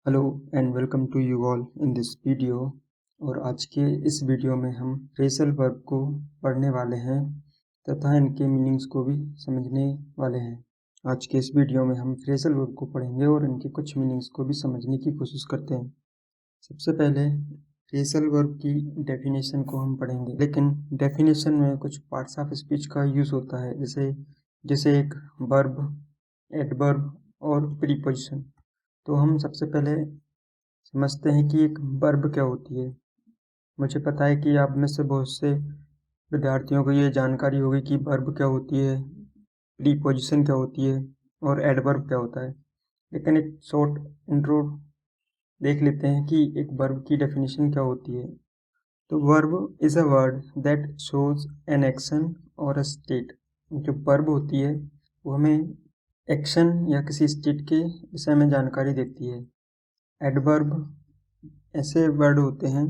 Hello and welcome to you all in this video. और आज के इस वीडियो में हम फ्रेजल वर्ब को पढ़ने वाले हैं तथा इनके मीनिंग्स को भी समझने वाले हैं। आज के इस वीडियो में हम फ्रेजल वर्ब को पढ़ेंगे और इनके कुछ मीनिंग्स को भी समझने की कोशिश करते हैं। सबसे पहले फ्रेजल वर्ब की डेफिनेशन को हम पढ़ेंगे, लेकिन डेफिनेशन में कुछ पार्ट्स ऑफ स्पीच का यूज़ होता है, जैसे एक वर्ब, एडवर्ब और प्रीपोजिशन। तो हम सबसे पहले समझते हैं कि एक वर्ब क्या होती है। मुझे पता है कि आप में से बहुत से विद्यार्थियों को ये जानकारी होगी कि वर्ब क्या होती है, प्रीपोजिशन क्या होती है और एडवर्ब क्या होता है। लेकिन एक शॉर्ट इंट्रो देख लेते हैं कि एक वर्ब की डेफिनेशन क्या होती है। तो verb is a word that shows an action और अ स्टेट। जो वर्ब होती है वो हमें एक्शन या किसी स्टेट के विषय में जानकारी देती है। एडवर्ब ऐसे वर्ड होते हैं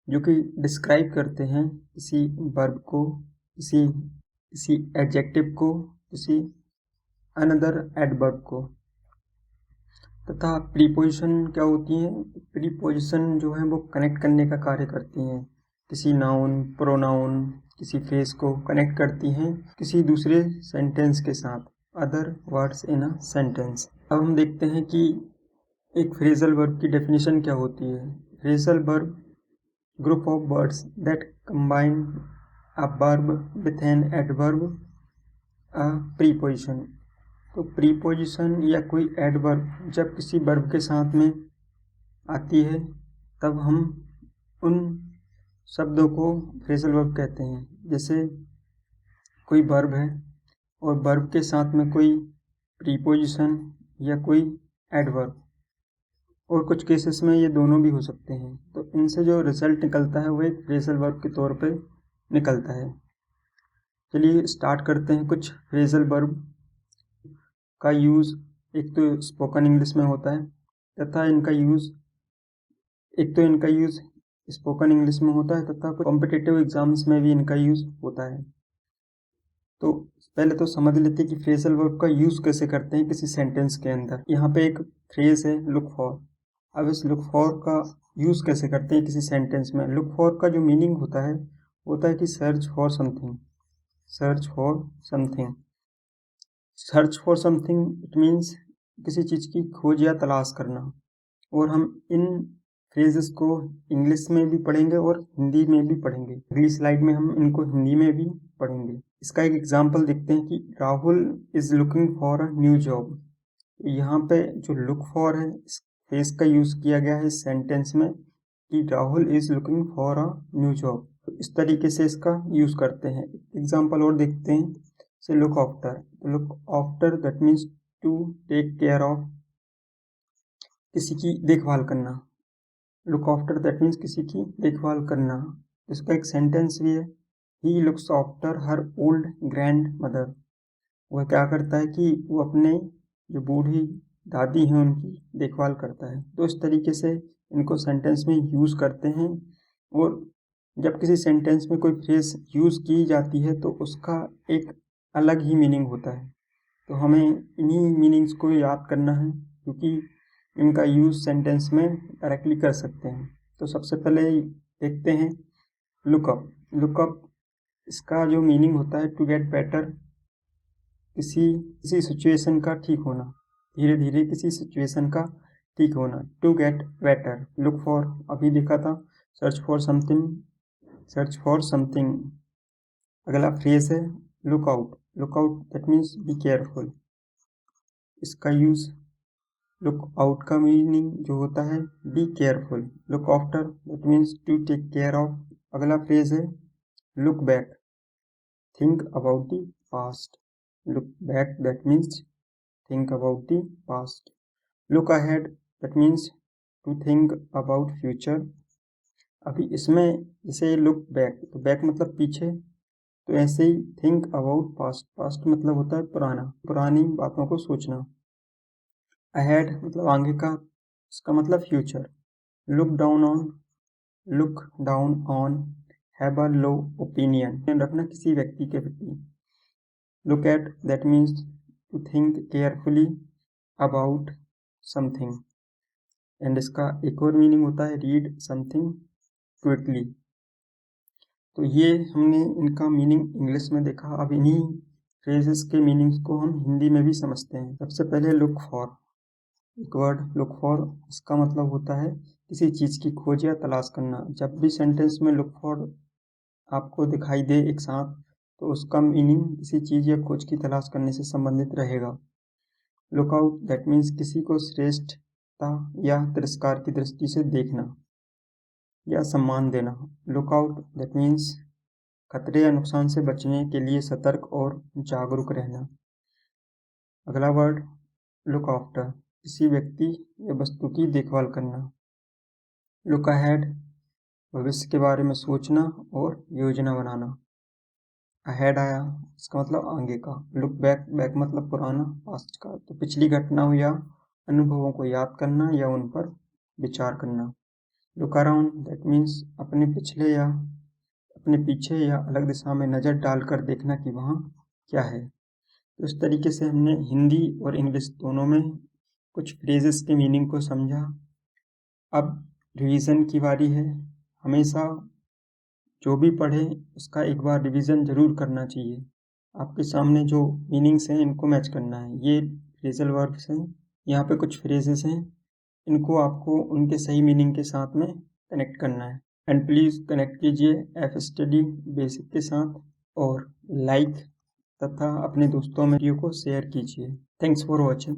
जो कि डिस्क्राइब करते हैं किसी वर्ब को, किसी एडजेक्टिव को, किसी अनदर एडवर्ब को। तथा प्रीपोजिशन क्या होती हैं? प्रीपोजिशन जो है वो कनेक्ट करने का कार्य करती हैं। किसी नाउन, प्रोनाउन, किसी फ्रेज को कनेक्ट करती हैं किसी दूसरे सेंटेंस के साथ, other words in a sentence. अब हम देखते हैं कि एक फ्रेजल वर्ब की डेफिनेशन क्या होती है। Phrasal verb group of words that combine a verb with an adverb, a preposition। तो प्रीपोजिशन या कोई एडवर्ब जब किसी वर्ब के साथ में आती है तब हम उन शब्दों को फ्रेजल वर्ब कहते हैं। जैसे कोई वर्ब है और वर्ब के साथ में कोई प्रीपोजिशन या कोई एडवर्ब, और कुछ केसेस में ये दोनों भी हो सकते हैं। तो इनसे जो रिजल्ट निकलता है वो एक फ्रेजल वर्ब के तौर पे निकलता है। चलिए स्टार्ट करते हैं। कुछ फ्रेजल वर्ब का यूज़ एक तो स्पोकन इंग्लिश में होता है तथा इनका यूज़ स्पोकन इंग्लिश में होता है तथा कॉम्पिटिटिव एग्जाम्स में भी इनका यूज़ होता है। तो पहले तो समझ लेते हैं कि फ्रेजल वर्ब का यूज़ कैसे करते हैं किसी सेंटेंस के अंदर। यहाँ पे एक फ्रेज है लुक फॉर। अब इस लुक फॉर का यूज़ कैसे करते हैं किसी सेंटेंस में। लुक फॉर का जो मीनिंग होता है कि search for something. Search for something, search for something it means किसी चीज़ की खोज या तलाश करना। और हम इन फ्रेजेस को इंग्लिश में भी पढ़ेंगे और हिंदी में भी पढ़ेंगे। अगली स्लाइड में हम इनको हिंदी में भी पढ़ेंगे। इसका एक एग्जांपल देखते हैं कि Rahul is looking for a new job. यहाँ पे जो लुक फॉर है इस फ्रेज का यूज़ किया गया है इस सेंटेंस में कि Rahul is looking for a new job. तो इस तरीके से इसका यूज़ करते हैं। एग्जाम्पल और देखते हैं। से look after, look after that means to take care of, किसी की देखभाल करना। लुक आफ्टर दैट मीन्स किसी की देखभाल करना। इसका एक सेंटेंस भी है, he looks after her old grand mother. वह क्या करता है कि वो अपने जो बूढ़ी दादी हैं उनकी देखभाल करता है। तो इस तरीके से इनको सेंटेंस में यूज़ करते हैं। और जब किसी सेंटेंस में कोई फ्रेज यूज़ की जाती है तो उसका एक अलग ही मीनिंग होता है। तो हमें इन्हीं मीनिंग्स को याद करना है क्योंकि इनका यूज़ सेंटेंस में डायरेक्टली कर सकते हैं। तो सबसे पहले देखते हैं लुकअप। लुकअप इसका जो मीनिंग होता है टू गेट बेटर, किसी सिचुएशन का ठीक होना, धीरे धीरे किसी सिचुएशन का ठीक होना। To get better. Look for अभी देखा था, search for something, search for something. अगला फ्रेज है look out. Look out that means be careful. इसका यूज़ लुक आउट का मीनिंग जो होता है be careful. Look after that means to take care of. अगला फ्रेज है look back, think about the past. Look back that means think about the past. Look ahead that means to think about future. अभी इसमें जैसे look back, तो back मतलब पीछे, तो ऐसे ही थिंक अबाउट पास्ट, पास्ट मतलब होता है पुराना, पुरानी बातों को सोचना। अहेड मतलब आगे का, इसका मतलब future. Look down on, look down on, have a low opinion, रखना किसी व्यक्ति के प्रति। Look at that means to think carefully about something. And इसका एक और मीनिंग होता है रीड समथिंग क्विकली। तो ये हमने इनका मीनिंग इंग्लिश में देखा। अब इन्हीं फ्रेजेस के मीनिंग्स को हम हिंदी में भी समझते हैं। सबसे पहले लुक फॉर, एक वर्ड लुक फॉर, इसका मतलब होता है किसी चीज़ की खोज या तलाश करना। जब भी सेंटेंस में लुक फॉर आपको दिखाई दे एक साथ, तो उसका मीनिंग किसी चीज़ या खोज की तलाश करने से संबंधित रहेगा। लुक आउट, दैट मीन्स किसी को श्रेष्ठता या तिरस्कार की दृष्टि से देखना या सम्मान देना। लुक आउट, दैट मीन्स खतरे या नुकसान से बचने के लिए सतर्क और जागरूक रहना। अगला वर्ड लुक आफ्टर, किसी व्यक्ति या वस्तु की देखभाल करना। लुक अहेड, भविष्य के बारे में सोचना और योजना बनाना। अहेड आया, इसका मतलब आगे का। लुक बैक, बैक मतलब पुराना, पास्ट का, तो पिछली घटनाओं या अनुभवों को याद करना या उन पर विचार करना। लुक अराउंड, दैट मीन्स अपने पीछे या अलग दिशा में नज़र डालकर देखना कि वहाँ क्या है। तो इस तरीके से हमने हिंदी और इंग्लिश दोनों में कुछ फ्रेजेस के मीनिंग को समझा। अब रिवीजन की बारी है। हमेशा जो भी पढ़े उसका एक बार रिवीजन ज़रूर करना चाहिए। आपके सामने जो मीनिंग्स हैं इनको मैच करना है। ये फ्रेजल वर्ब्स हैं, यहाँ पे कुछ फ्रेजेस हैं, इनको आपको उनके सही मीनिंग के साथ में कनेक्ट करना है। एंड प्लीज़ कनेक्ट कीजिए एफ स्टडी बेसिक के साथ और लाइक तथा अपने दोस्तों में वीडियो को शेयर कीजिए। Thanks for watching.